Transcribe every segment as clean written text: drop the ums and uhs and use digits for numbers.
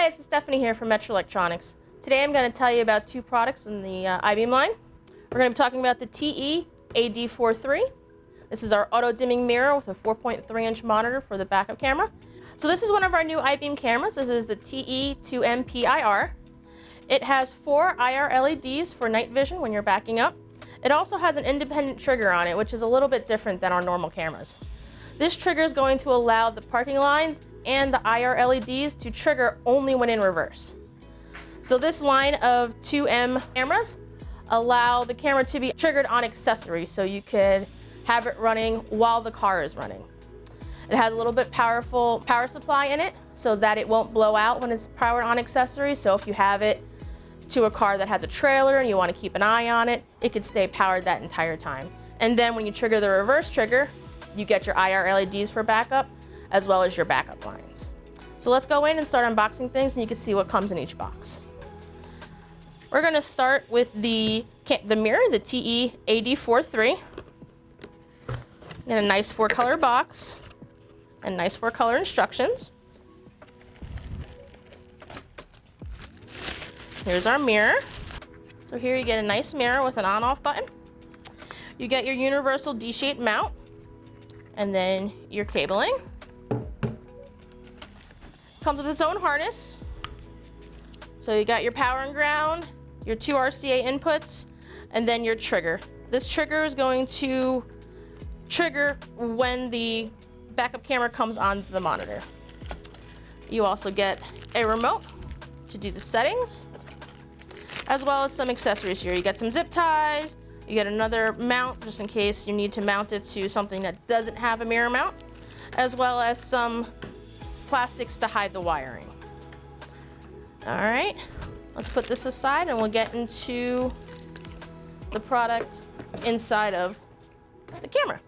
Hi, this is Stephanie here from Metra Electronics. Today I'm going to tell you about two products in the iBEAM line. We're going to be talking about the TE-AD43. This is our auto-dimming mirror with a 4.3-inch monitor for the backup camera. So this is one of our new iBEAM cameras. This is the TE-2MPIR. It has 4 IR LEDs for night vision when you're backing up. It also has an independent trigger on it, which is a little bit different than our normal cameras. This trigger is going to allow the parking lines and the IR LEDs to trigger only when in reverse. So this line of 2M cameras allow the camera to be triggered on accessories, so you could have it running while the car is running. It has a little bit powerful power supply in it so that it won't blow out when it's powered on accessories. So if you have it to a car that has a trailer and you want to keep an eye on it, it could stay powered that entire time. And then when you trigger the reverse trigger, you get your IR LEDs for backup as well as your backup lines. So let's go in and start unboxing things and you can see what comes in each box. We're going to start with the mirror, the TE-AD43. Get a nice 4-color box and nice 4-color instructions. Here's our mirror. So here you get a nice mirror with an on-off button. You get your universal D-shaped mount and then your cabling. Comes with its own harness. So you got your power and ground, your 2 RCA inputs, and then your trigger. This trigger is going to trigger when the backup camera comes on the monitor. You also get a remote to do the settings, as well as some accessories here. You get some zip ties, you get another mount just in case you need to mount it to something that doesn't have a mirror mount, as well as some plastics to hide the wiring. All right, let's put this aside and we'll get into the product inside of the camera.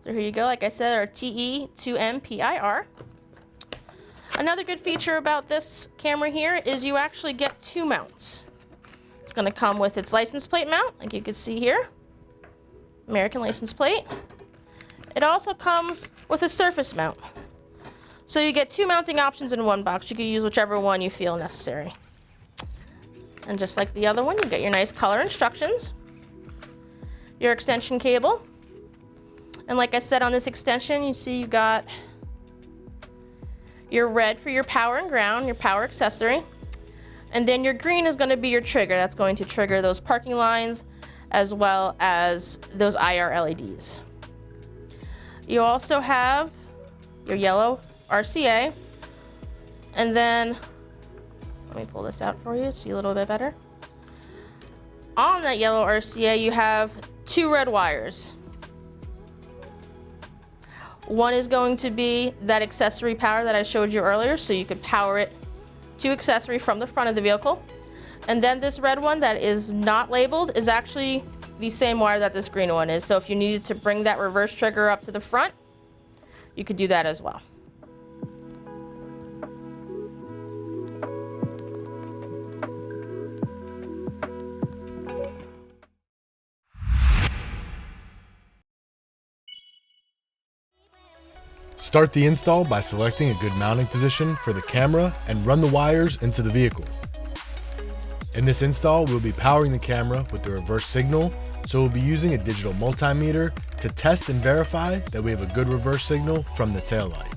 So here you go, like I said, our TE-2MPIR. Another good feature about this camera here is you actually get 2 mounts. It's going to come with its license plate mount, like you can see here, American license plate. It also comes with a surface mount. So you get 2 mounting options in one box. You can use whichever one you feel necessary. And just like the other one, you get your nice color instructions, your extension cable. And like I said, on this extension, you see you got your red for your power and ground, your power accessory. And then your green is going to be your trigger. That's going to trigger those parking lines as well as those IR LEDs. You also have your yellow RCA. And then, let me pull this out for you to see a little bit better. On that yellow RCA, you have 2 red wires. One is going to be that accessory power that I showed you earlier, so you could power it to accessory from the front of the vehicle. And then this red one that is not labeled is actually the same wire that this green one is. So if you needed to bring that reverse trigger up to the front, you could do that as well. Start the install by selecting a good mounting position for the camera and run the wires into the vehicle. In this install, we'll be powering the camera with the reverse signal, so we'll be using a digital multimeter to test and verify that we have a good reverse signal from the taillight.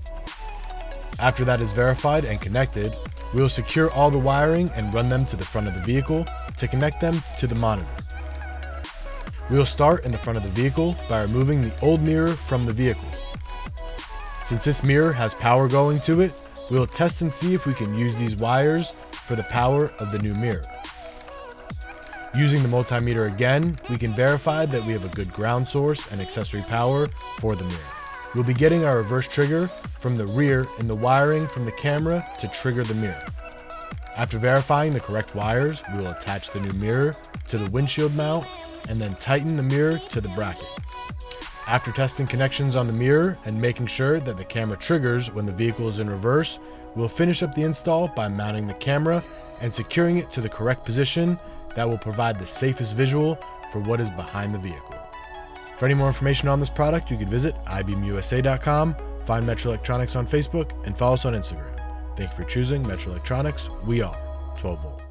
After that is verified and connected, we will secure all the wiring and run them to the front of the vehicle to connect them to the monitor. We will start in the front of the vehicle by removing the old mirror from the vehicle. Since this mirror has power going to it, we will test and see if we can use these wires for the power of the new mirror. Using the multimeter again, we can verify that we have a good ground source and accessory power for the mirror. We'll be getting our reverse trigger from the rear in the wiring from the camera to trigger the mirror. After verifying the correct wires, we will attach the new mirror to the windshield mount and then tighten the mirror to the bracket. After testing connections on the mirror and making sure that the camera triggers when the vehicle is in reverse, we'll finish up the install by mounting the camera and securing it to the correct position that will provide the safest visual for what is behind the vehicle. For any more information on this product, you can visit ibeamusa.com, find Metra Electronics on Facebook, and follow us on Instagram. Thank you for choosing Metra Electronics. We are 12 volt.